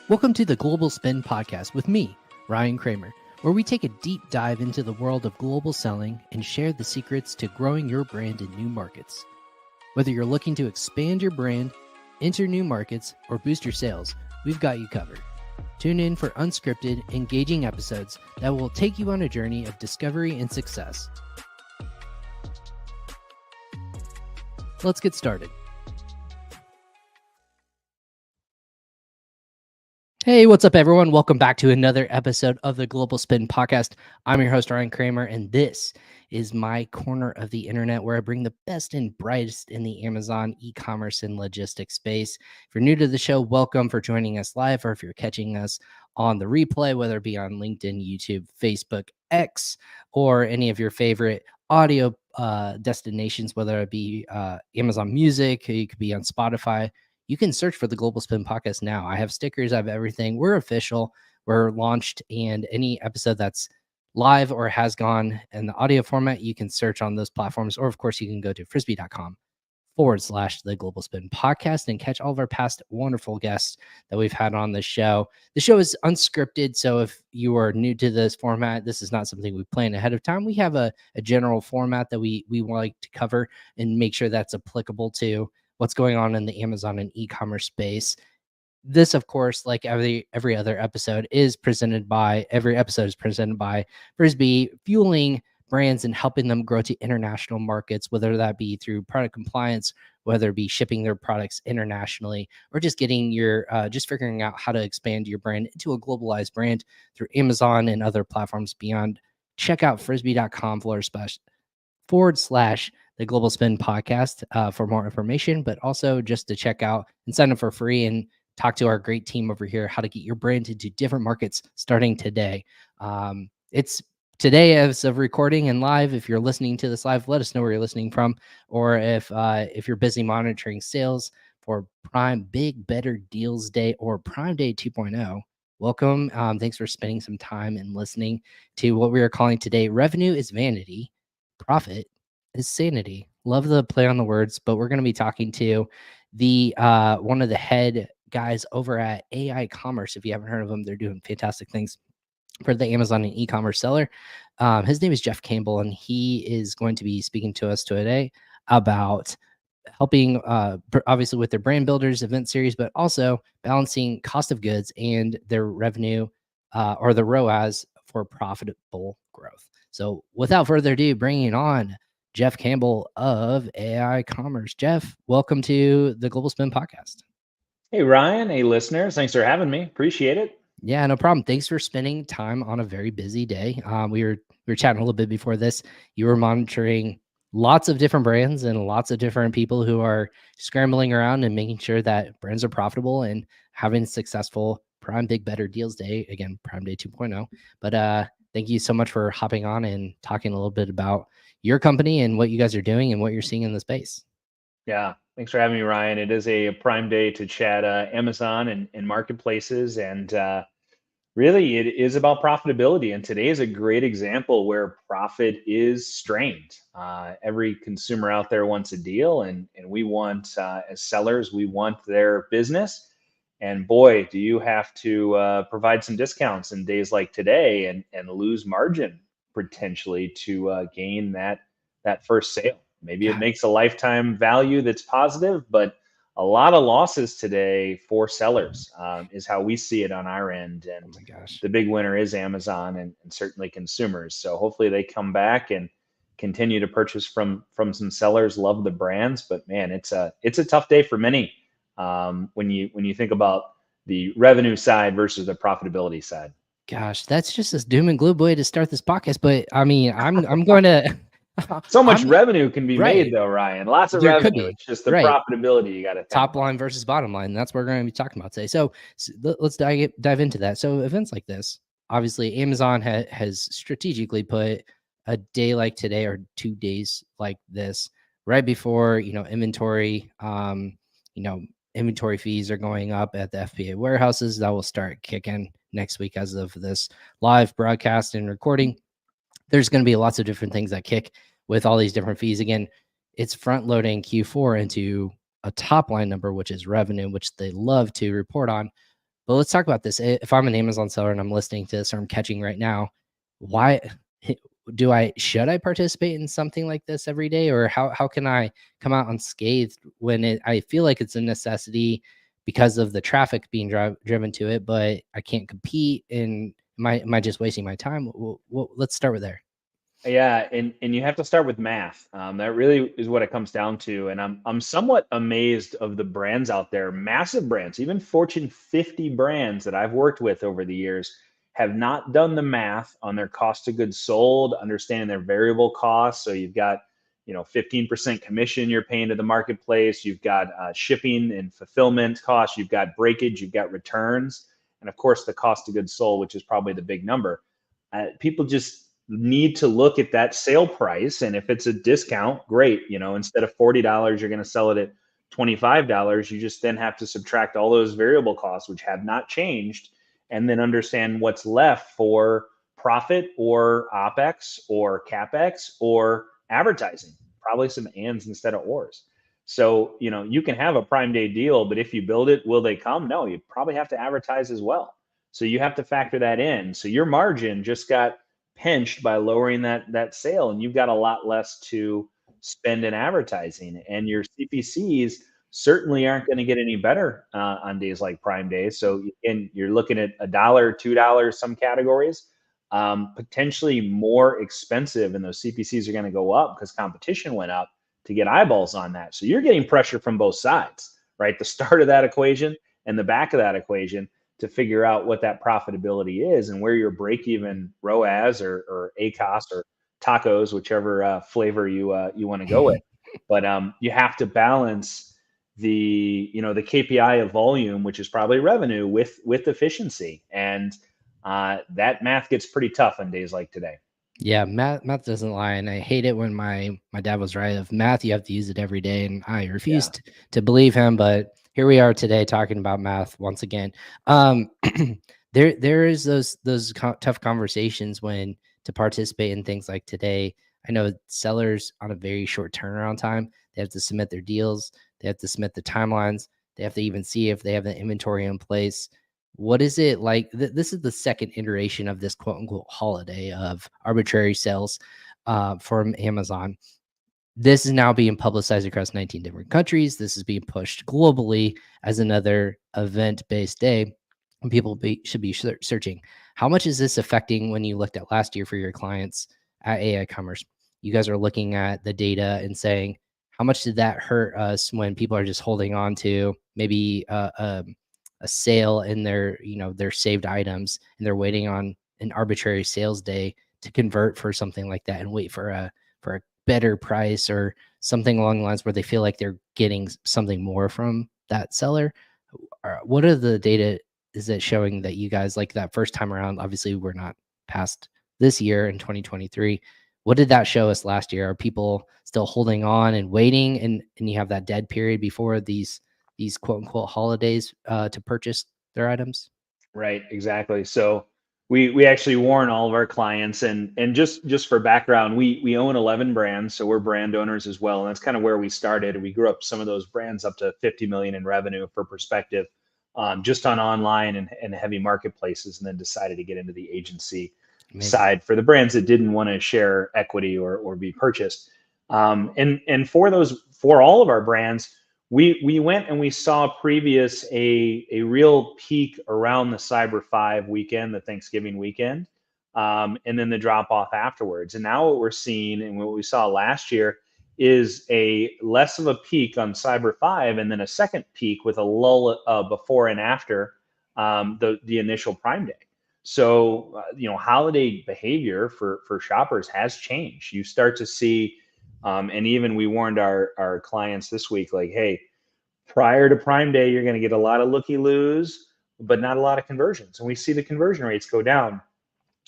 Welcome to the Global Spin Podcast with me, Ryan Cramer, where we take a deep dive into the world of global selling and share the secrets to growing your brand in new markets. Whether you're looking to expand your brand, enter new markets, or boost your sales, we've got you covered. Tune in for unscripted, engaging episodes that will take you on a journey of discovery and success. Let's get started. Hey, what's up, everyone? Welcome back to another episode of the Global Spin Podcast. I'm your host, Ryan Cramer, and this is my corner of the internet where I bring the best and brightest in the Amazon e-commerce and logistics space. If you're new to the show, welcome for joining us live, or if you're catching us on the replay, whether it be on LinkedIn, YouTube, Facebook, X, or any of your favorite audio destinations, whether it be Amazon Music, you could be on Spotify. You can search for the Global Spin Podcast now. I have stickers, I have everything. We're official, we're launched, and any episode that's live or has gone in the audio format, you can search on those platforms. Or, of course, you can go to frisbi.com/the Global Spin Podcast and catch all of our past wonderful guests that we've had on the show. The show is unscripted, so if you are new to this format, this is not something we plan ahead of time. We have a general format that we like to cover and make sure that's applicable to what's going on in the Amazon and e-commerce space. This, of course, like every other episode, is presented by Frisbi, fueling brands and helping them grow to international markets, whether that be through product compliance, whether it be shipping their products internationally, or just getting your just figuring out how to expand your brand into a globalized brand through Amazon and other platforms beyond. Check out frisbi.com// the Global Spin Podcast for more information, but also just to check out and sign up for free and talk to our great team over here how to get your brand into different markets starting today. It's today as of recording and live. If you're listening to this live, let us know where you're listening from, or if you're busy monitoring sales for Prime Big Better Deals Day or Prime Day 2.0. Welcome. Thanks for spending some time and listening to what we are calling today Revenue is Vanity, Profit is Sanity. Love the play on the words, but we're going to be talking to the one of the head guys over at aiCommerce. If you haven't heard of them, they're doing fantastic things for the Amazon and e-commerce seller. His name is Jeff Campbell, and he is going to be speaking to us today about helping obviously with their brand builders event series, but also balancing cost of goods and their revenue or the ROAS for profitable growth. So without further ado, bringing on Jeff Campbell of aiCommerce. Jeff, welcome to the Global Spin Podcast. Hey, Ryan. Hey, listeners. Thanks for having me. Appreciate it. Yeah, no problem. Thanks for spending time on a very busy day. We were chatting a little bit before this. You were monitoring lots of different brands and lots of different people who are scrambling around and making sure that brands are profitable and having a successful Prime Big Better Deals Day. Again, Prime Day 2.0. But thank you so much for hopping on and talking a little bit about your company and what you guys are doing and what you're seeing in the space. Yeah. Thanks for having me, Ryan. It is a prime day to chat Amazon and marketplaces. And really, it is about profitability. And today is a great example where profit is strained. Every consumer out there wants a deal, and we want, as sellers, we want their business. And boy, do you have to provide some discounts in days like today and lose margin potentially to gain that first sale. Maybe it makes a lifetime value that's positive, but a lot of losses today for sellers is how we see it on our end. And Oh my gosh. the big winner is Amazon and certainly consumers. So hopefully they come back and continue to purchase from some sellers, love the brands. But man, it's a tough day for many when you think about the revenue side versus the profitability side. Gosh, that's just a doom and gloom way to start this podcast. But I mean, I'm going to. So much revenue can be made though, Ryan. Lots of revenue. It's just the profitability you got to top line versus bottom line. That's what we're going to be talking about today. So let's dive into that. So events like this, obviously, Amazon has strategically put a day like today or 2 days like this right before inventory. Inventory fees are going up at the FBA warehouses. That will start kicking next week as of this live broadcast and recording. There's going to be lots of different things that kick with all these different fees. Again, it's front loading Q4 into a top line number, which is revenue, which they love to report on. But let's talk about this. If I'm an Amazon seller and I'm listening to this or I'm catching right now, why should I participate in something like this every day, or how can I come out unscathed when I feel like it's a necessity because of the traffic being driven to it, but I can't compete, and am I just wasting my time? Well, let's start with there. Yeah, and you have to start with math. That really is what it comes down to. And I'm somewhat amazed of the brands out there, massive brands, even Fortune 50 brands that I've worked with over the years, have not done the math on their cost of goods sold, understanding their variable costs. So you've got, 15% commission you're paying to the marketplace. You've got shipping and fulfillment costs. You've got breakage. You've got returns, and of course the cost of goods sold, which is probably the big number. People just need to look at that sale price, and if it's a discount, great. Instead of $40 you're going to sell it at $25. You just then have to subtract all those variable costs, which have not changed, and then understand what's left for profit or opex or capex or advertising. Probably some ands instead of ors. So you can have a Prime Day deal, but if you build it, will they come? No, you probably have to advertise as well. So you have to factor that in. So your margin just got pinched by lowering that sale, and you've got a lot less to spend in advertising. And your CPCs certainly aren't going to get any better on days like Prime Day. So again, you're looking at $1, $2, some categories, potentially more expensive, and those CPCs are going to go up because competition went up to get eyeballs on that. So you're getting pressure from both sides, right? The start of that equation and the back of that equation, to figure out what that profitability is and where your break-even ROAS or ACOS or tacos, whichever flavor you want to go with. But you have to balance the KPI of volume, which is probably revenue, with efficiency, and that math gets pretty tough on days like today. Yeah, math doesn't lie, and I hate it when my dad was right. Of math, you have to use it every day, and I Yeah. refused to believe him. But here we are today talking about math once again. Um, there is those tough conversations when to participate in things like today. I know sellers on a very short turnaround time. They have to submit their deals. They have to submit the timelines. They have to even see if they have the inventory in place. What is it like? This is the second iteration of this quote unquote holiday of arbitrary sales from Amazon. This is now being publicized across 19 different countries. This is being pushed globally as another event based day. And people should be searching. How much is this affecting when you looked at last year for your clients at aiCommerce? You guys are looking at the data and saying, how much did that hurt us when people are just holding on to maybe a sale in their saved items, and they're waiting on an arbitrary sales day to convert for something like that and wait for a better price or something along the lines where they feel like they're getting something more from that seller? What are the data is it showing that you guys, like, that first time around? Obviously we're not past this year in 2023. What did that show us last year? Are people still holding on and waiting, and you have that dead period before these quote unquote holidays to purchase their items? Right, exactly. So we actually warn all of our clients, and just for background, we own 11 brands, so we're brand owners as well, and that's kind of where we started. We grew up some of those brands up to 50 million in revenue, for perspective, just on online and heavy marketplaces, and then decided to get into the agency Amazing. side for the brands that didn't want to share equity or be purchased. And for all of our brands, we went and we saw previous a real peak around the Cyber 5 weekend, the Thanksgiving weekend, and then the drop off afterwards. And now what we're seeing, and what we saw last year, is a less of a peak on Cyber 5, and then a second peak with a lull before and after the initial Prime Day. So holiday behavior for shoppers has changed. You start to see, and even we warned our clients this week, like, hey, prior to Prime Day, you're going to get a lot of looky-loos, but not a lot of conversions. And we see the conversion rates go down.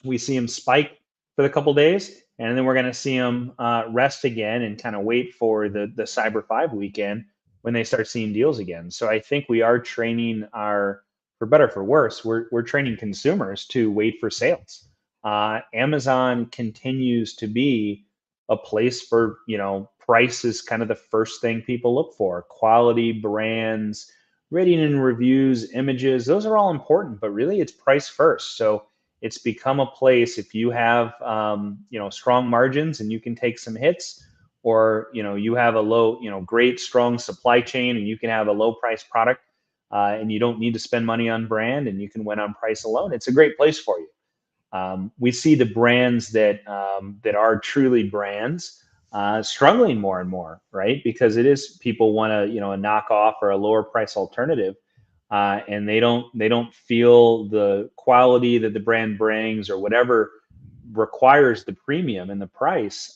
We see them spike for a couple days, and then we're going to see them rest again and kind of wait for the Cyber 5 weekend when they start seeing deals again. So I think we are training for better for worse, we're training consumers to wait for sales. Amazon continues to be a place for, price is kind of the first thing people look for. Quality brands, rating and reviews, images, those are all important, but really it's price first. So it's become a place, if you have strong margins and you can take some hits, or you have a low, great strong supply chain and you can have a low price product, and you don't need to spend money on brand and you can win on price alone, it's a great place for you. We see the brands that are truly brands struggling more and more, right? Because it is, people want a knockoff or a lower price alternative, and they don't feel the quality that the brand brings or whatever requires the premium and the price.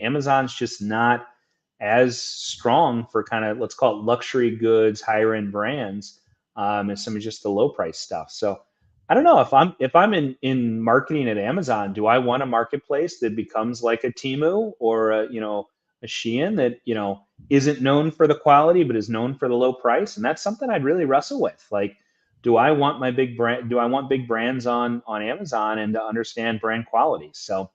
Amazon's just not as strong for kind of, let's call it luxury goods, higher end brands, as some of just the low price stuff. So I don't know, if I'm in marketing at Amazon, do I want a marketplace that becomes like a Temu or a Shein that isn't known for the quality but is known for the low price? And that's something I'd really wrestle with. Like, do I want my big brand? Do I want big brands on Amazon and to understand brand quality? So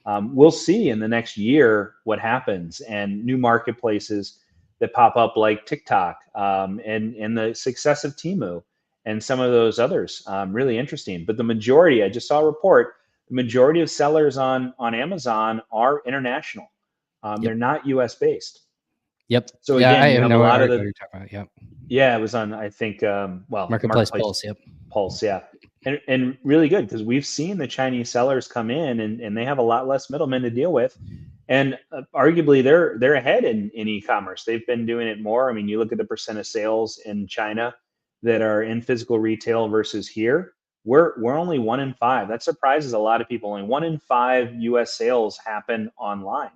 we'll see in the next year what happens, and new marketplaces that pop up like TikTok, and the success of Temu and some of those others. Really interesting. But the majority, I just saw a report, the majority of sellers on Amazon are international. Yep. They're not US based. Yep. So Yeah, again, I you have a know what lot of article the, you're talking about. Yep. yeah, it was on, I think, Marketplace Marketplace Pulse. Yep. Pulse, yeah. And really good, because we've seen the Chinese sellers come in and they have a lot less middlemen to deal with. And arguably they're ahead in e-commerce. They've been doing it more. I mean, you look at the percent of sales in China that are in physical retail versus here. We're only 1 in 5. That surprises a lot of people. Only 1 in 5 US sales happen online.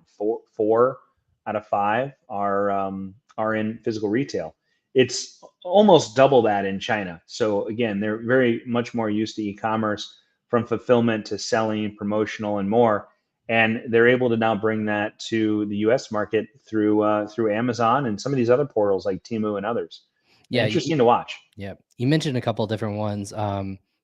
Four out of 5 are in physical retail. It's almost double that in China. So again, they're very much more used to e-commerce, from fulfillment to selling, promotional, and more. And they're able to now bring that to the U.S. market through Amazon and some of these other portals like Temu and others. Yeah. Interesting to watch. Yeah. You mentioned a couple different ones.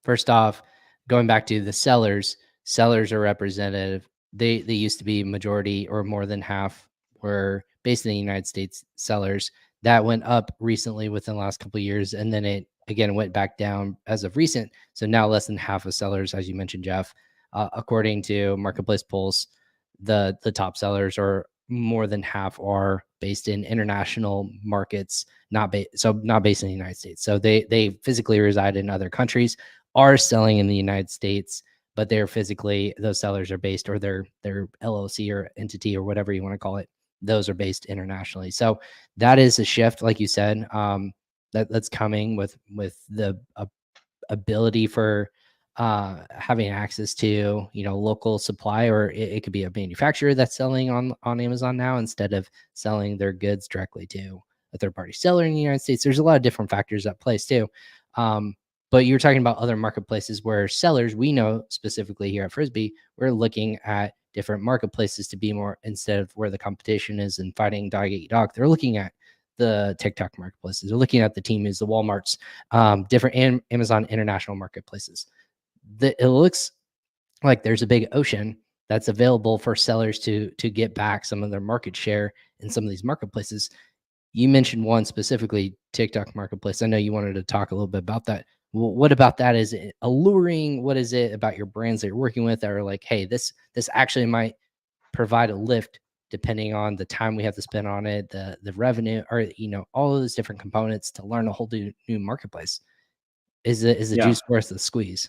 First off, going back to the sellers are representative. They used to be majority, or more than half were based in the United States sellers. That went up recently within the last couple of years, and then it again went back down as of recent. So now less than half of sellers, as you mentioned, Jeff. According to Marketplace Pulse, the top sellers, or more than half, are based in international markets, not based in the United States. So they physically reside in other countries, are selling in the United States, but they're physically, those sellers are based, or their LLC or entity or whatever you want to call it, those are based internationally. So that is a shift, like you said, that's coming with the ability for having access to local supply, or it could be a manufacturer that's selling on Amazon now, instead of selling their goods directly to a third party seller in the United States. There's a lot of different factors at play too. But you're talking about other marketplaces where sellers, we know specifically here at Frisbi, we're looking at different marketplaces to be more, instead of where the competition is and fighting dog eat dog, they're looking at the TikTok marketplaces. They're looking at the Temus, the Walmarts, different Amazon international marketplaces. It looks like there's a big ocean that's available for sellers to get back some of their market share in some of these marketplaces. You mentioned one specifically, TikTok marketplace. I know you wanted to talk a little bit about that. Well, what about that? Is it alluring? What is it about your brands that you're working with that are like, hey, this actually might provide a lift, depending on the time we have to spend on it, the revenue, or all of those different components to learn a whole new marketplace. Is the Yeah. juice worth the squeeze?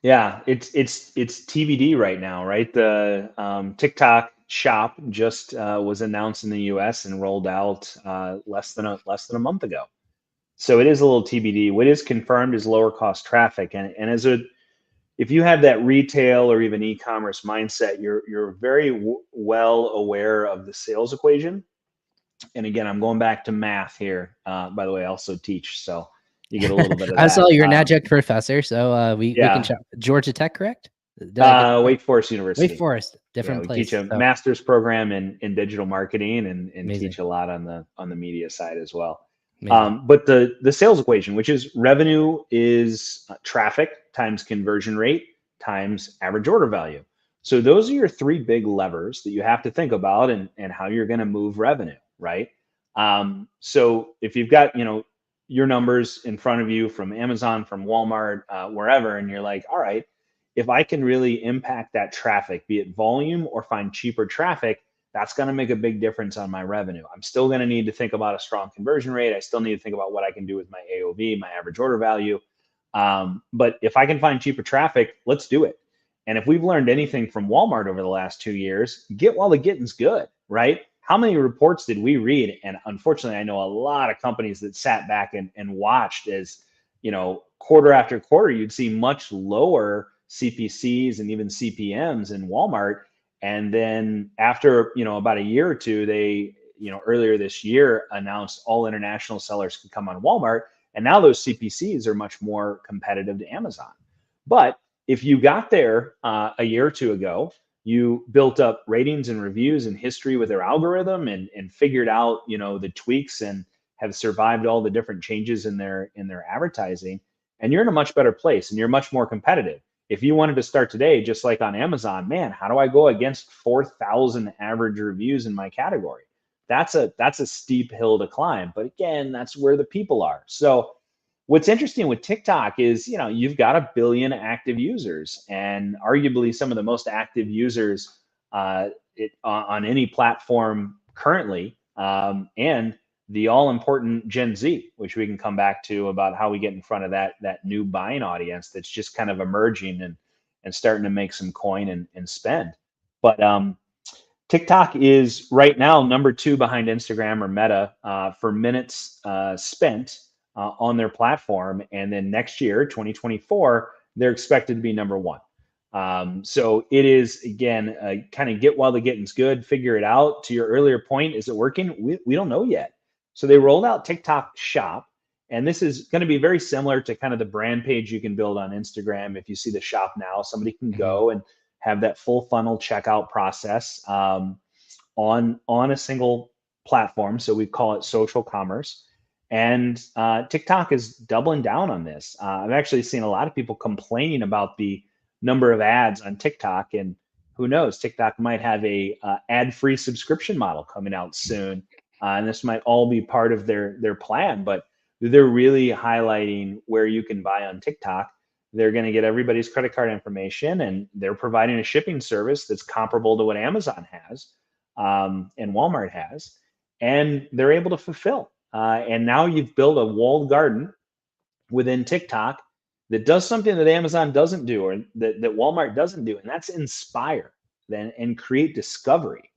Yeah, it's TBD right now, right? The TikTok shop just was announced in the U.S. and rolled out less than a month ago. So it is a little TBD. What is confirmed is lower cost traffic, and if you have that retail or even e-commerce mindset, you're very well aware of the sales equation. And again, I'm going back to math here. By the way, I also teach, so you get a little bit of I saw that. you're an adjunct professor, so we can Yeah, chat. Georgia Tech, correct? Did I get that right? Wake Forest Wake University. Forest, Yeah, different we teach place. a So master's program in digital marketing and amazing, teach a lot on the media side as well. amazing. But the sales equation, which is revenue is traffic times conversion rate times average order value. So those are your three big levers that you have to think about, and how you're going to move revenue, right? So if you've got your numbers in front of you from Amazon, from Walmart, wherever, and you're like, all right, if I can really impact that traffic, be it volume or find cheaper traffic, that's going to make a big difference on my revenue. I'm still going to need to think about a strong conversion rate. I still need to think about what I can do with my AOV, my average order value. But if I can find cheaper traffic, let's do it. And if we've learned anything from Walmart over the last 2 years, get while the getting's good, right? How many reports did we read? And unfortunately, I know a lot of companies that sat back and watched as, quarter after quarter, you'd see much lower CPCs and even CPMs in Walmart. And then after, about a year or two, they, earlier this year announced all international sellers could come on Walmart. And now those CPCs are much more competitive to Amazon. But if you got there a year or two ago, you built up ratings and reviews and history with their algorithm and figured out, the tweaks and have survived all the different changes in their advertising, and you're in a much better place and you're much more competitive. If you wanted to start today, just like on Amazon, man, how do I go against 4,000 average reviews in my category? That's a steep hill to climb. But again, that's where the people are. So what's interesting with TikTok is, you've got 1 billion active users, and arguably some of the most active users on any platform currently, and the all important Gen Z, which we can come back to about how we get in front of that new buying audience that's just kind of emerging and starting to make some coin and spend. But TikTok is right now number 2 behind Instagram or Meta for minutes spent on their platform. And then next year, 2024, they're expected to be number 1. So it is, again, kind of get while the getting's good, figure it out. To your earlier point, is it working? We don't know yet. So they rolled out TikTok Shop, and this is going to be very similar to kind of the brand page you can build on Instagram. If you see the shop now, somebody can go and have that full funnel checkout process on a single platform. So we call it social commerce. And TikTok is doubling down on this. I've actually seen a lot of people complaining about the number of ads on TikTok, and who knows, TikTok might have a ad-free subscription model coming out soon, and this might all be part of their plan. But they're really highlighting where you can buy on TikTok. They're going to get everybody's credit card information, and they're providing a shipping service that's comparable to what Amazon has and Walmart has, and they're able to fulfill. And now you've built a walled garden within TikTok that does something that Amazon doesn't do, or that Walmart doesn't do, and that's inspire then and create discovery.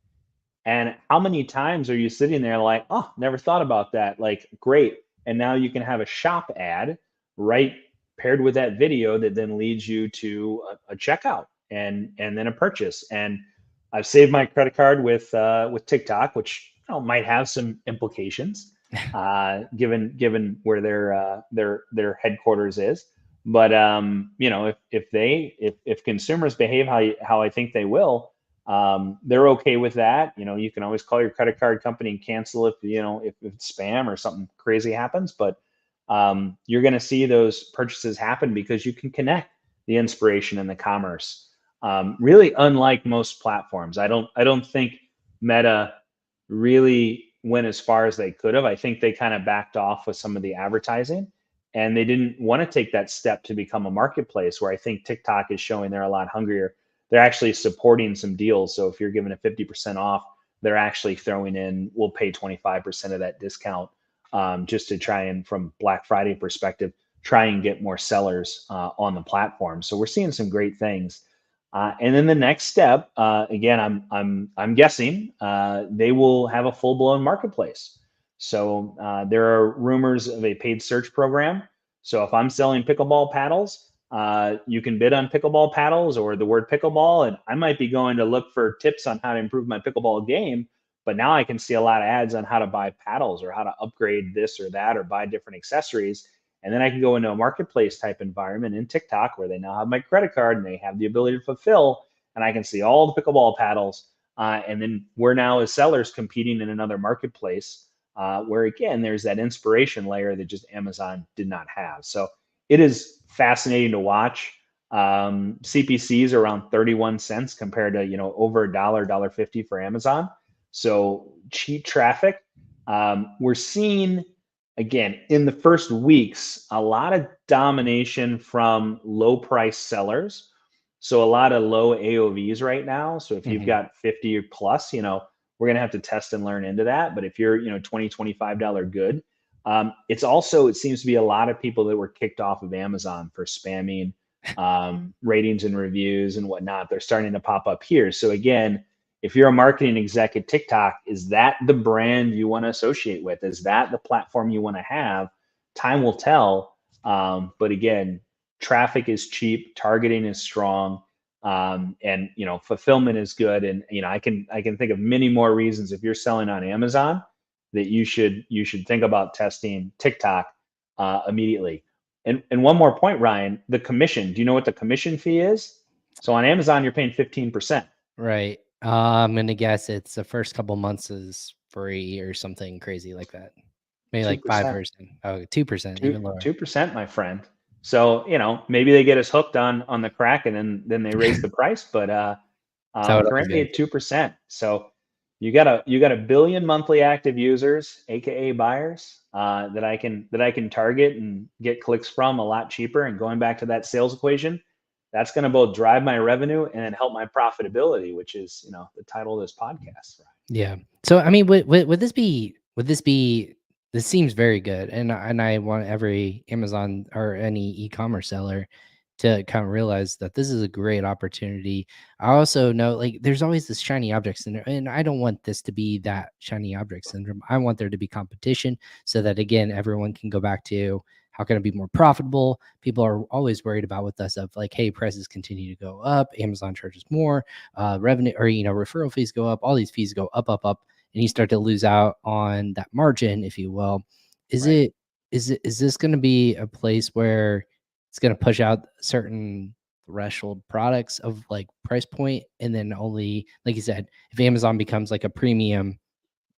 And how many times are you sitting there like, oh, never thought about that? Like, great. And now you can have a shop ad right paired with that video that then leads you to a checkout and then a purchase. And I've saved my credit card with TikTok, which might have some implications given where their headquarters is. But if consumers behave how I think they will, they're okay with that. You can always call your credit card company and cancel if it's spam or something crazy happens. But you're going to see those purchases happen because you can connect the inspiration and the commerce. Really, unlike most platforms, I don't think Meta really went as far as they could have. I think they kind of backed off with some of the advertising, and they didn't want to take that step to become a marketplace, where I think TikTok is showing they're a lot hungrier. They're actually supporting some deals. So if you're giving a 50% off, they're actually throwing in, we'll pay 25% of that discount, just to try and, from Black Friday perspective, try and get more sellers on the platform. So we're seeing some great things. And then the next step, again, I'm guessing they will have a full-blown marketplace. So there are rumors of a paid search program. So if I'm selling pickleball paddles, you can bid on pickleball paddles or the word pickleball, and I might be going to look for tips on how to improve my pickleball game. But now I can see a lot of ads on how to buy paddles or how to upgrade this or that or buy different accessories. And then I can go into a marketplace type environment in TikTok where they now have my credit card and they have the ability to fulfill, and I can see all the pickleball paddles. And then we're now as sellers competing in another marketplace where, again, there's that inspiration layer that just Amazon did not have. So it is fascinating to watch. CPCs are around 31 cents compared to, over $1, $1.50 for Amazon. So cheap traffic. We're seeing again, in the first weeks, a lot of domination from low price sellers. So a lot of low AOVs right now. So if you've Hmm. got 50 or plus, we're going to have to test and learn into that. But if you're, 20, $25 good, it's also, it seems to be a lot of people that were kicked off of Amazon for spamming ratings and reviews and whatnot. They're starting to pop up here. So again, if you're a marketing exec at TikTok, is that the brand you want to associate with? Is that the platform you want to have? Time will tell. But again, traffic is cheap, targeting is strong, and fulfillment is good. And I can think of many more reasons if you're selling on Amazon that you should think about testing TikTok immediately. And one more point, Ryan, the commission. Do you know what the commission fee is? So on Amazon, you're paying 15%. Right. I'm gonna guess it's the first couple months is free or something crazy like that. Maybe Two like percent. 5%. Oh, 2%, Two even lower. 2%, my friend. So maybe they get us hooked on the crack, and then they raise the price. But That's how it always currently goes. at 2%. So you got a billion monthly active users, aka buyers, that I can target and get clicks from a lot cheaper. And going back to that sales equation, that's going to both drive my revenue and help my profitability, which is the title of this podcast, right? Yeah. So I mean, would this be this seems very good, and I want every Amazon or any e-commerce seller to kind of realize that this is a great opportunity. I also know like there's always this shiny object syndrome, and I don't want this to be that shiny object syndrome. I want there to be competition so that again everyone can go back to how can it be more profitable. People are always worried about with us of like, hey, prices continue to go up, Amazon charges more, revenue or referral fees go up, all these fees go up, and you start to lose out on that margin, if you will. Is Right. it is this going to be a place where it's going to push out certain threshold products of like price point, and then only like you said, if Amazon becomes like a premium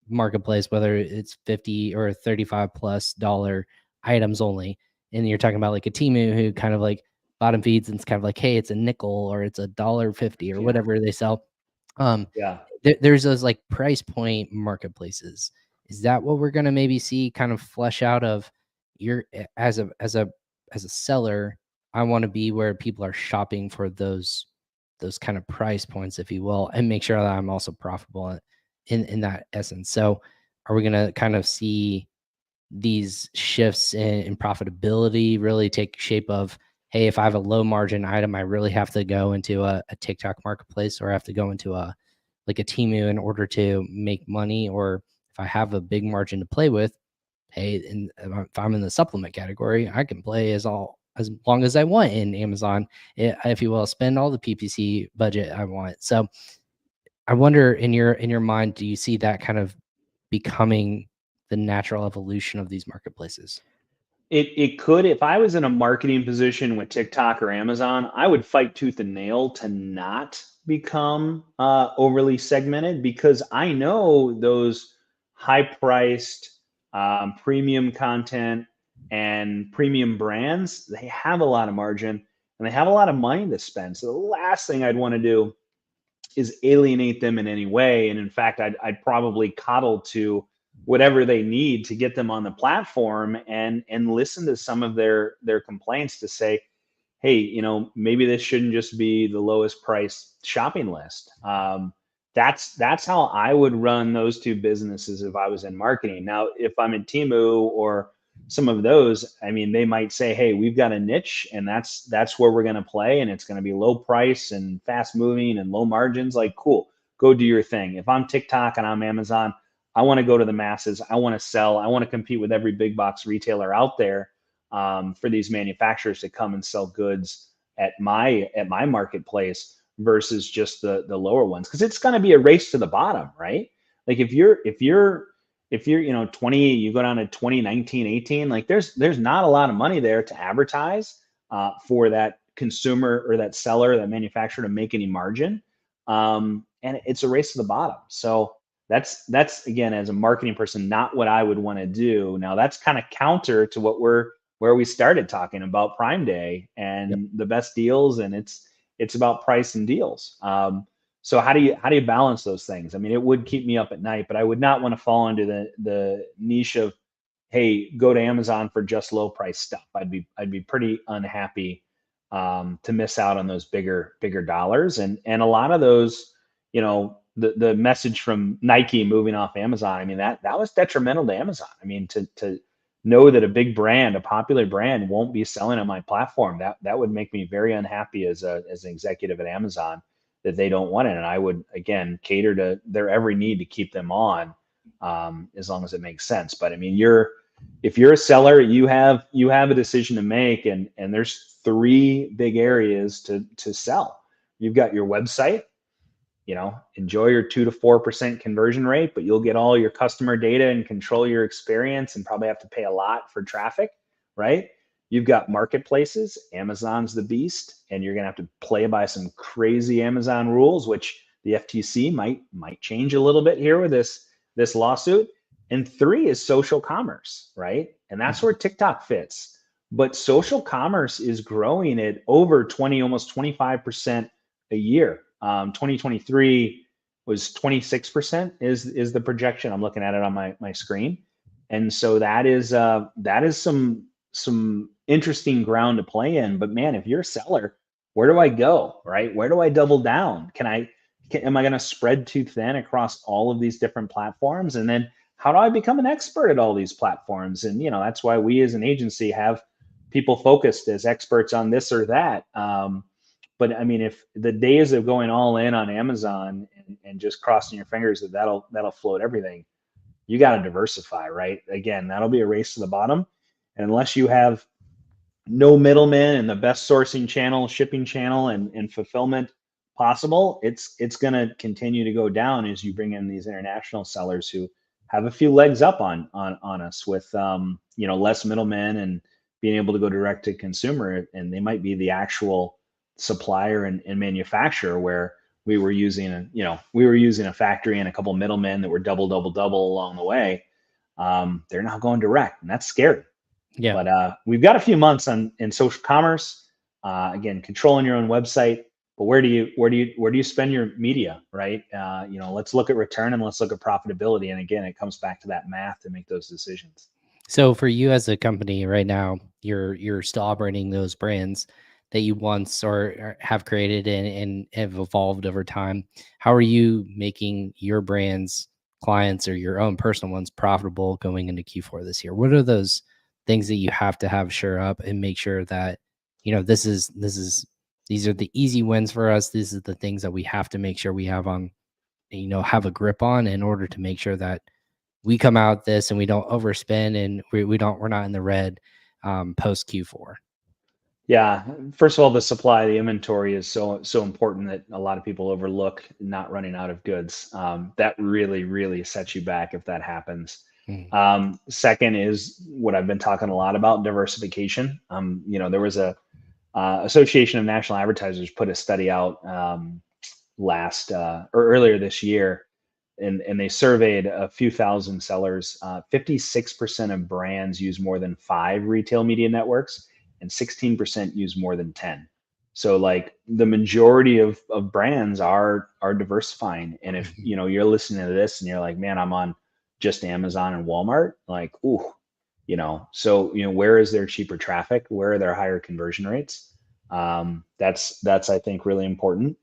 marketplace, whether it's 50 or 35 plus dollar items only, and you're talking about like a Timu who kind of like bottom feeds and it's kind of like, hey, it's a nickel or it's a dollar 50 or Yeah. whatever they sell. um Yeah. there's those like price point marketplaces. Is that what we're going to maybe see kind of flesh out of your as a seller? I want to be where people are shopping for those kind of price points, if you will, and make sure that I'm also profitable in that essence. So are we going to kind of see these shifts in profitability really take shape of, hey, if I have a low margin item, I really have to go into a TikTok marketplace, or I have to go into a like a Timu in order to make money? Or if I have a big margin to play with, hey, and if I'm in the supplement category, I can play as long as I want in Amazon, if you will, spend all the PPC budget I want. So I wonder in your mind, do you see that kind of becoming the natural evolution of these marketplaces? It could, if I was in a marketing position with TikTok or Amazon, I would fight tooth and nail to not become overly segmented, because I know those high priced premium content and premium brands, they have a lot of margin and they have a lot of money to spend. So the last thing I'd want to do is alienate them in any way. And in fact, I'd probably coddle to whatever they need to get them on the platform, and listen to some of their complaints to say, hey, maybe this shouldn't just be the lowest price shopping list. That's how I would run those two businesses if I was in marketing. Now, if I'm in Timu or some of those, I mean, they might say, hey, we've got a niche, and that's where we're going to play, and it's going to be low price and fast moving and low margins. Like, cool, go do your thing. If I'm TikTok and I'm Amazon, I want to go to the masses. I want to sell. I want to compete with every big box retailer out there, for these manufacturers to come and sell goods at my marketplace versus just the lower ones, because it's going to be a race to the bottom, right? Like if you're 20, you go down to 2019, 18, like there's not a lot of money there to advertise for that consumer or that seller, that manufacturer, to make any margin. And it's a race to the bottom. So that's again, as a marketing person, not what I would want to do. Now that's kind of counter to where we started talking about Prime Day Yep. and the best deals, and it's about price and deals. So how do you balance those things? I mean, it would keep me up at night, but I would not want to fall into the niche of, hey, go to Amazon for just low price stuff. I'd be pretty unhappy to miss out on those bigger dollars. And a lot of those, the message from Nike moving off Amazon, I mean, that was detrimental to Amazon. I mean, to know that a big brand, a popular brand, won't be selling on my platform, that would make me very unhappy as an executive at Amazon, that they don't want it. And I would, again, cater to their every need to keep them on, as long as it makes sense. But I mean, if you're a seller, you have a decision to make, and there's three big areas to sell. You've got your website. Enjoy your 2 to 4% conversion rate, but you'll get all your customer data and control your experience and probably have to pay a lot for traffic, right? You've got marketplaces. Amazon's the beast, and you're going to have to play by some crazy Amazon rules, which the FTC might change a little bit here with this lawsuit. And 3 is social commerce, right? And that's where TikTok fits. But social commerce is growing at over 20, almost 25% a year. 2023 was 26% is the projection. I'm looking at it on my screen. And so that is some interesting ground to play in. But man, if you're a seller, where do I go, right? Where do I double down? Am I going to spread too thin across all of these different platforms? And then how do I become an expert at all these platforms? And, that's why we as an agency have people focused as experts on this or that. But I mean, if the days of going all in on Amazon and just crossing your fingers that'll float everything, you got to diversify, right? Again, that'll be a race to the bottom. And unless you have no middlemen and the best sourcing channel, shipping channel, and fulfillment possible, it's going to continue to go down as you bring in these international sellers who have a few legs up on us with less middlemen and being able to go direct to consumer, and they might be the actual supplier and manufacturer, where we were using a factory and a couple middlemen that were double along the way. They're now going direct, and that's scary. Yeah. But we've got a few months in social commerce. Again, controlling your own website. But where do you spend your media, right? Let's look at return and let's look at profitability. And again, it comes back to that math to make those decisions. So for you as a company right now, you're still operating those brands that you once or have created and have evolved over time. How are you making your brands, clients, or your own personal ones profitable going into Q4 this year? What are those things that you have to have sure up and make sure that, these are the easy wins for us. These are the things that we have to make sure we have on, have a grip on in order to make sure that we come out this and we don't overspend and we're not in the red post Q4. Yeah. First of all, the supply, the inventory is so important that a lot of people overlook not running out of goods. That really sets you back if that happens. Second is what I've been talking a lot about, diversification. There was a Association of National Advertisers put a study out earlier this year, and they surveyed a few thousand sellers. 56% of brands use more than 5 retail media networks, and 16% use more than 10. So like the majority of brands are diversifying. And if you're listening to this and you're like, man, I'm on just Amazon and Walmart, like, ooh, so where is their cheaper traffic? Where are their higher conversion rates? That's I think really important.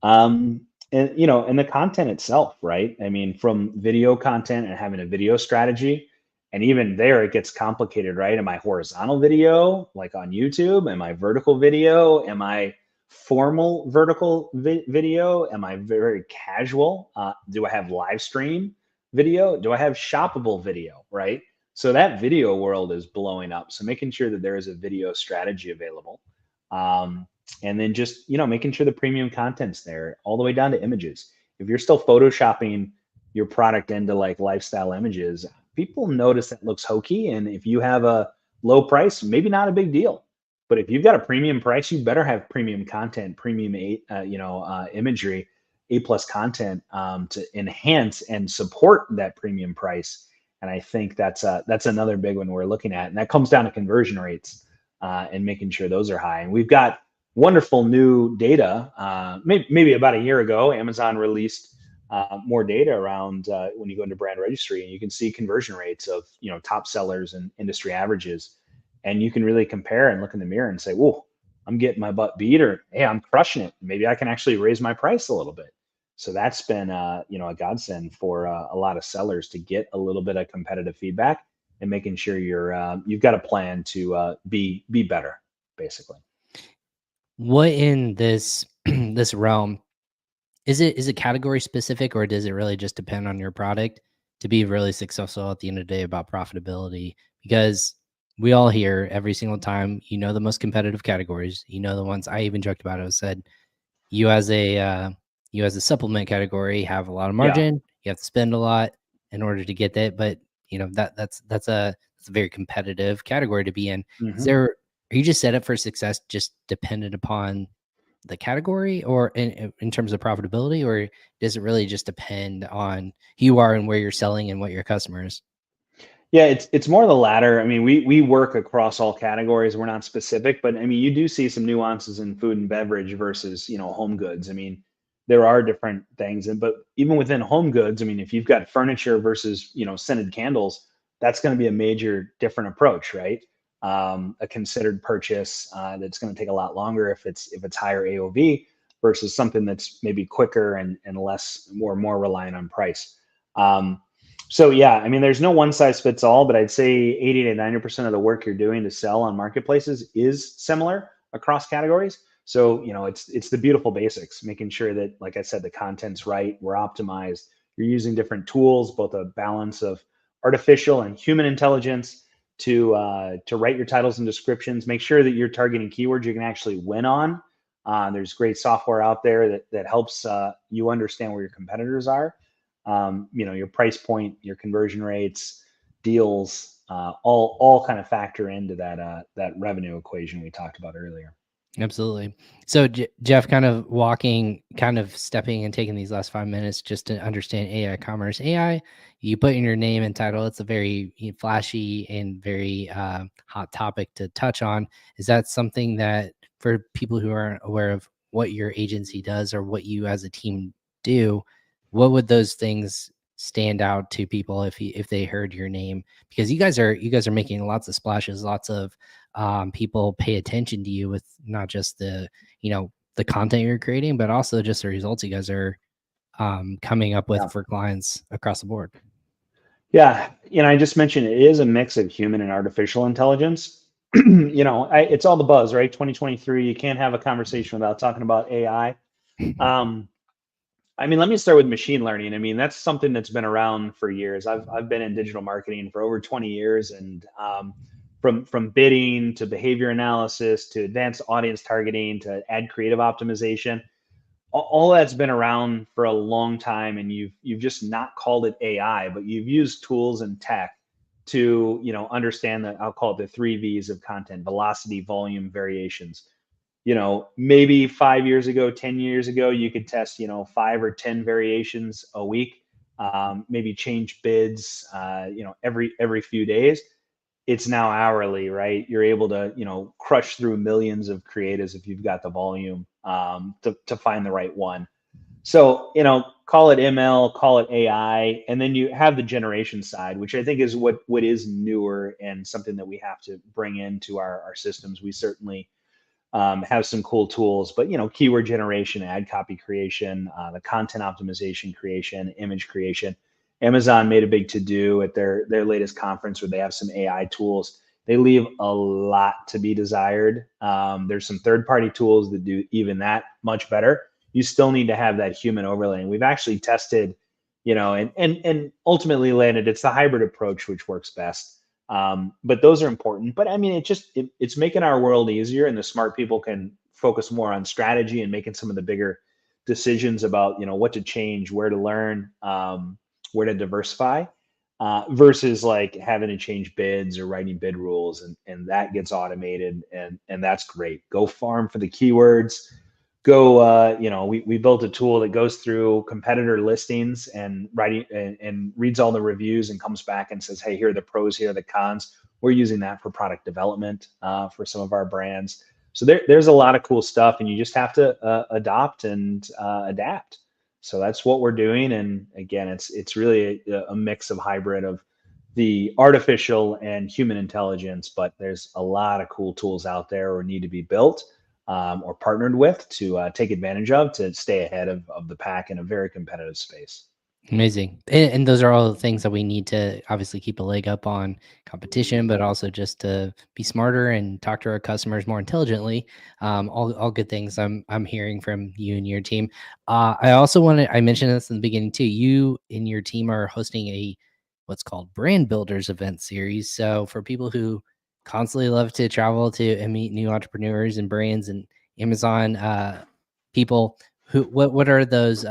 And the content itself, right? I mean, from video content and having a video strategy, and even there it gets complicated, right? Am I horizontal video like on YouTube? Am I vertical video? Am I formal vertical video? Am I very casual? Do I have live stream video? Do I have shoppable video, right? So that video world is blowing up. So making sure that there is a video strategy available. And then just, making sure the premium content's there all the way down to images. If you're still photoshopping your product into like lifestyle images, people notice that looks hokey. And if you have a low price, maybe not a big deal. But if you've got a premium price, you better have premium content, premium imagery, A+ content to enhance and support that premium price. And I think that's another big one we're looking at. And that comes down to conversion rates and making sure those are high. And we've got wonderful new data. Maybe about a year ago, Amazon released more data around when you go into brand registry, and you can see conversion rates of top sellers and industry averages, and you can really compare and look in the mirror and say, "Whoa, I'm getting my butt beat," or "Hey, I'm crushing it. Maybe I can actually raise my price a little bit." So that's been a godsend for a lot of sellers to get a little bit of competitive feedback and making sure you've got a plan to be better, basically. What in this this realm is it category specific, or does it really just depend on your product to be really successful at the end of the day about profitability? Because we all hear every single time, the most competitive categories, the ones I even joked about it. I said you as a supplement category have a lot of Yeah. margin. You have to spend a lot in order to get that, but that's a very competitive category to be in. Is hmm there Are you just set up for success just dependent upon the category, or in terms of profitability, or does it really just depend on who you are and where you're selling and what your customers? Yeah, it's more the latter. I mean, we work across all categories. We're not specific, but I mean, you do see some nuances in food and beverage versus, home goods. I mean, there are different things, but even within home goods, I mean, if you've got furniture versus, scented candles, that's going to be a major different approach, right? A considered purchase that's going to take a lot longer if it's higher AOV versus something that's maybe quicker and less more reliant on price. Um, so yeah, I mean, there's no one size fits all, but I'd say 80 to 90% of the work you're doing to sell on marketplaces is similar across categories. So, it's the beautiful basics, making sure that, like I said, the content's right, we're optimized, you're using different tools, both a balance of artificial and human intelligence to write your titles and descriptions. Make sure that you're targeting keywords you can actually win on. There's great software out there that helps you understand where your competitors are, your price point, your conversion rates, deals, all kind of factor into that revenue equation we talked about earlier. Absolutely. So, Jeff, kind of stepping and taking these last 5 minutes just to understand AI commerce. AI, you put in your name and title. It's a very flashy and very hot topic to touch on. Is that something that, for people who aren't aware of what your agency does or what you as a team do, what would those things stand out to people if they heard your name? Because you guys are making lots of splashes, lots of people pay attention to you with not just the content you're creating, but also just the results you guys are coming up with Yeah. for clients across the board. Yeah. I just mentioned it is a mix of human and artificial intelligence. It's all the buzz, right? 2023, you can't have a conversation without talking about AI. Um, I mean, let me start with machine learning. I mean, that's something that's been around for years. I've been in digital marketing for over 20 years, and from bidding to behavior analysis to advanced audience targeting to ad creative optimization, all that's been around for a long time. And you've just not called it AI, but you've used tools and tech to understand that. I'll call it the three V's of content: velocity, volume, variations. Maybe 5 years ago, 10 years ago, you could test, 5 or 10 variations a week, maybe change bids, every few days. It's now hourly, right? You're able to, crush through millions of creatives if you've got the volume to find the right one. So, call it ML, call it AI, and then you have the generation side, which I think is what is newer and something that we have to bring into our systems. We certainly have some cool tools, but keyword generation, ad copy creation, the content optimization creation, image creation. Amazon made a big to do at their latest conference where they have some AI tools. They leave a lot to be desired. There's some third party tools that do even that much better. You still need to have that human overlay. And we've actually tested, and ultimately landed. It's the hybrid approach which works best. But those are important. But I mean, it's making our world easier, and the smart people can focus more on strategy and making some of the bigger decisions about what to change, where to learn, where to diversify, versus like having to change bids or writing bid rules, and that gets automated, and that's great. Go farm for the keywords. Go, we built a tool that goes through competitor listings and writing and reads all the reviews and comes back and says, hey, here are the pros, here are the cons. We're using that for product development for some of our brands. So there's a lot of cool stuff, and you just have to adopt and adapt. So that's what we're doing. And again, it's really a mix of hybrid of the artificial and human intelligence, but there's a lot of cool tools out there or need to be built or partnered with to take advantage of to stay ahead of the pack in a very competitive space. Amazing. And those are all the things that we need to obviously keep a leg up on competition, but also just to be smarter and talk to our customers more intelligently. All good things I'm hearing from you and your team. I also I mentioned this in the beginning too. You and your team are hosting a what's called Brand Builders event series. So for people who constantly love to travel to and meet new entrepreneurs and brands and Amazon people, what are those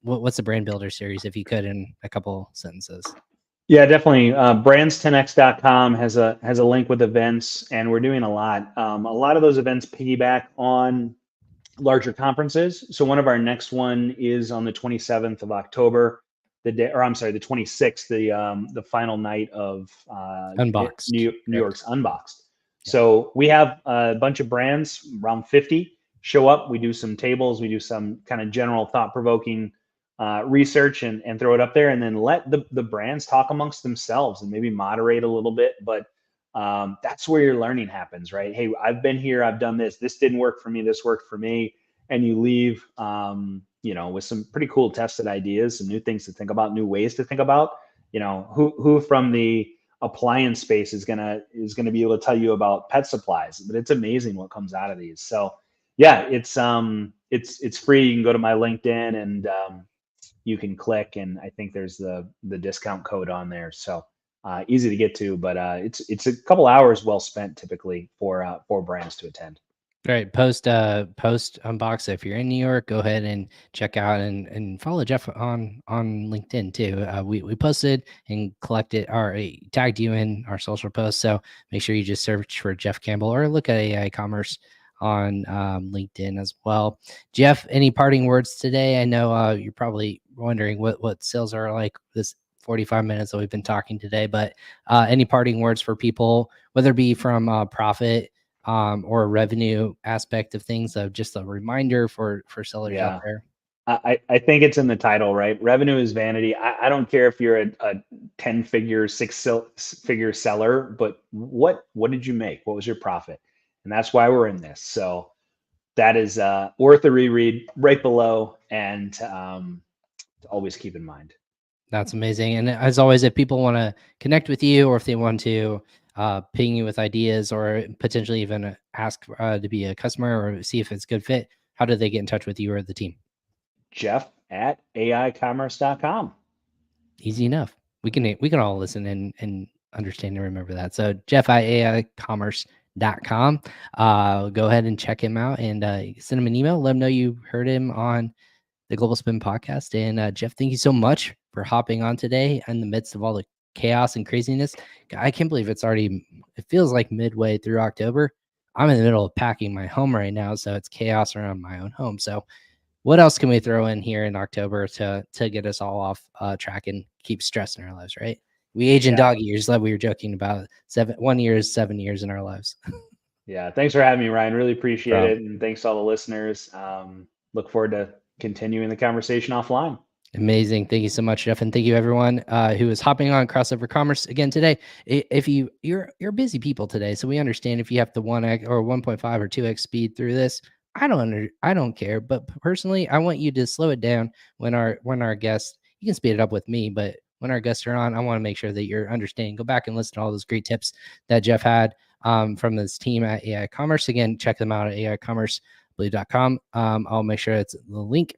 what's the brand builder series, if you could, in a couple sentences? Yeah, definitely. Brands10x.com has a link with events, and we're doing a lot. A lot of those events piggyback on larger conferences. So one of our next one is on the 27th of October, the day, or I'm sorry, the 26th, the final night of Unboxed, New correct? York's Unboxed. Yeah. So we have a bunch of brands, around 50, show up. We do some tables, we do some kind of general thought provoking research and throw it up there, and then let the brands talk amongst themselves and maybe moderate a little bit. But that's where your learning happens, right? Hey, I've been here, I've done this. This didn't work for me. This worked for me, and you leave, with some pretty cool tested ideas, some new things to think about, new ways to think about. Who from the appliance space is gonna be able to tell you about pet supplies? But it's amazing what comes out of these. So yeah, it's free. You can go to my LinkedIn and you can click, and I think there's the discount code on there. So easy to get to, but it's a couple hours well spent typically for brands to attend. All right, post unbox. If you're in New York, go ahead and check out and follow Jeff on LinkedIn too. We posted and collected or tagged you in our social posts, so make sure you just search for Jeff Campbell or look at aiCommerce on LinkedIn as well. Jeff, any parting words today? I know you're probably wondering what sales are like this 45 minutes that we've been talking today, but any parting words for people, whether it be from profit or a revenue aspect of things, of just a reminder for sellers out Yeah. there? I think it's in the title, right? Revenue is vanity. I don't care if you're a 10-figure, six-figure seller, but what did you make? What was your profit? And that's why we're in this. So that is worth a reread right below, and to always keep in mind. That's amazing. And as always, if people want to connect with you, or if they want to ping you with ideas, or potentially even ask to be a customer or see if it's a good fit, how do they get in touch with you or the team? Jeff at aicommerce.com. Easy enough. We can all listen and understand and remember that. So Jeff at aiCommerce.com. Go ahead and check him out and send him an email. Let him know you heard him on the Global Spin podcast. And Jeff, thank you so much for hopping on today in the midst of all the chaos and craziness. I can't believe it feels like midway through October. I'm in the middle of packing my home right now, so it's chaos around my own home. So what else can we throw in here in October to get us all off track and keep stress in our lives, right? We age in Yeah. dog years, like we were joking about. 1 year is 7 years in our lives. Yeah. Thanks for having me, Ryan. Really appreciate Bro, it. And thanks to all the listeners. Look forward to continuing the conversation offline. amazing. Thank you so much, Jeff. And thank you everyone who is hopping on Crossover Commerce again today. If you're busy people today, so we understand if you have to 1x or 1.5 or 2x speed through this. I don't care, but personally, I want you to slow it down when our guests. You can speed it up with me, but when our guests are on, I want to make sure that you're understanding. Go back and listen to all those great tips that Jeff had from this team at aiCommerce. Again, check them out at aicommerce.com. I'll make sure it's the link.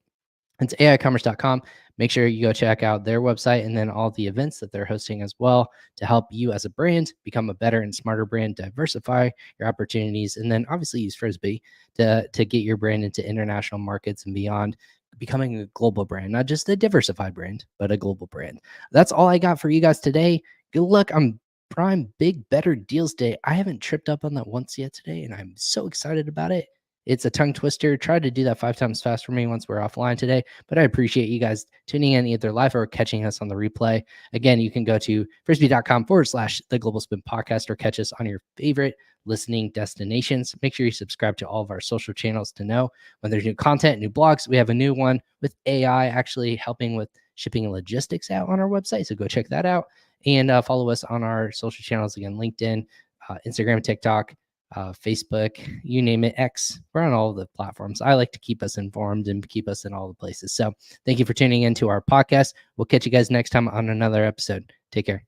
It's aiCommerce.com. Make sure you go check out their website and then all the events that they're hosting as well to help you as a brand become a better and smarter brand, diversify your opportunities, and then obviously use Frisbi to get your brand into international markets and beyond, becoming a global brand, not just a diversified brand, but a global brand. That's all I got for you guys today. Good luck on Prime Big Better Deals Day. I haven't tripped up on that once yet today, and I'm so excited about it. It's a tongue twister. Try to do that 5 times fast for me once we're offline today. But I appreciate you guys tuning in either live or catching us on the replay. Again, you can go to frisbi.com/the Global Spin Podcast or catch us on your favorite listening destinations. Make sure you subscribe to all of our social channels to know when there's new content, new blogs. We have a new one with AI actually helping with shipping and logistics out on our website. So go check that out and follow us on our social channels. Again, LinkedIn, Instagram, TikTok, Facebook, you name it, X. We're on all of the platforms. I like to keep us informed and keep us in all the places. So thank you for tuning into our podcast. We'll catch you guys next time on another episode. Take care.